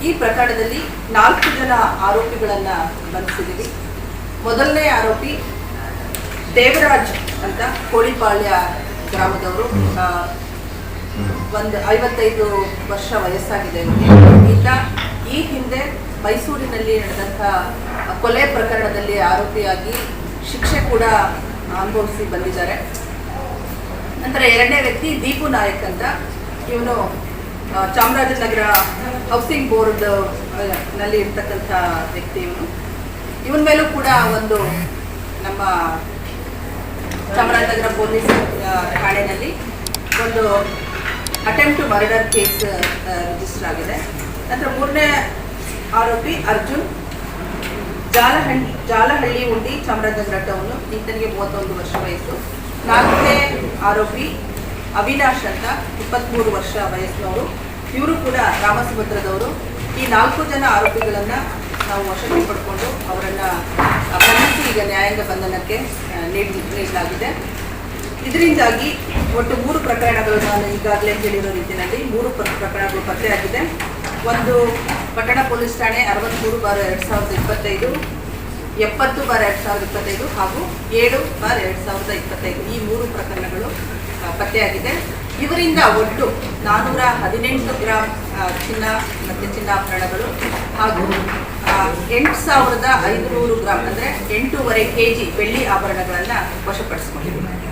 ಈ ಪ್ರಕರಣದಲ್ಲಿ 4 ಜನ ಆರೋಪಿಗಳನ್ನು ಬಂಧಿಸಿದ್ದೀವಿ. ಮೊದಲನೇ ಆರೋಪಿ ದೇವರಾಜ್ ಅಂತ ಕೋಳಿಪಾಳ್ಯ ಗ್ರಾಮದವರು. ಒಂದು 55 ವರ್ಷ ವಯಸ್ಸಾಗಿದೆ. ಈತ ಈ ಹಿಂದೆ ಮೈಸೂರಿನಲ್ಲಿ ನಡೆದಂಥ ಕೊಲೆ ಪ್ರಕರಣದಲ್ಲಿ ಆರೋಪಿಯಾಗಿ ಶಿಕ್ಷೆ ಕೂಡ ಅನುಭವಿಸಿ ಬಂದಿದ್ದಾರೆ. ನಂತರ ಎರಡನೇ ವ್ಯಕ್ತಿ ದೀಪು ನಾಯಕ್ ಅಂತ, ಇವನು ಚಾಮರಾಜನಗರ ಹೌಸಿಂಗ್ ಬೋರ್ಡ್ ನಲ್ಲಿ ಇರ್ತಕ್ಕಂಥ ವ್ಯಕ್ತಿ. ಇವನ ಮೇಲೂ ಕೂಡ ಒಂದು ನಮ್ಮ ಚಾಮರಾಜನಗರ ಪೊಲೀಸ್ ಠಾಣೆಯಲ್ಲಿ ಒಂದು attempt to murder case register ಆಗಿದೆ. ನಂತರ ಮೂರನೇ ಆರೋಪಿ ಅರ್ಜುನ್ ಜಾಲಹಳ್ಳಿ ಉಂಡಿ, ಚಾಮರಾಜನಗರ ಟೌನು, ಈತನಿಗೆ 31 ವರ್ಷ ವಯಸ್ಸು. ನಾಲ್ಕನೇ ಆರೋಪಿ ಅವಿನಾಶ್ ಅಂತ 23 ವರ್ಷ ವಯಸ್ಸಿನವರು. ಇವರು ಕೂಡ ರಾಮಸಮುದ್ರದವರು. ಈ 4 ಜನ ಆರೋಪಿಗಳನ್ನು ನಾವು ವಶಕ್ಕೆ ಪಡ್ಕೊಂಡು ಅವರನ್ನು ಬಂಧಿಸಿ ಈಗ ನ್ಯಾಯಾಂಗ ಬಂಧನಕ್ಕೆ ನೀಡಲಾಗಿದೆ. ಇದರಿಂದಾಗಿ ಒಟ್ಟು 3 ಪ್ರಕರಣಗಳು, ನಾನು ಈಗಾಗಲೇ ಹೇಳಿರೋ ರೀತಿಯಲ್ಲಿ 3 ಪ್ರಕರಣಗಳು ಪತ್ತೆಯಾಗಿದೆ. ಒಂದು ಪಟ್ಟಣ ಪೊಲೀಸ್ ಠಾಣೆ 63/2025, 70/2025 ಹಾಗೂ 7/2025 ಈ 3 ಪ್ರಕರಣಗಳು ಪತ್ತೆಯಾಗಿದೆ. ಇವರಿಂದ ಒಟ್ಟು 418 ಗ್ರಾಂ ಚಿನ್ನ ಮತ್ತು ಚಿನ್ನಾಭರಣಗಳು ಹಾಗೂ 8,500 ಗ್ರಾಂ ಅಂದರೆ 8.5 kg ಬೆಳ್ಳಿ ಆಭರಣಗಳನ್ನು ವಶಪಡಿಸಿಕೊಂಡಿದೆ.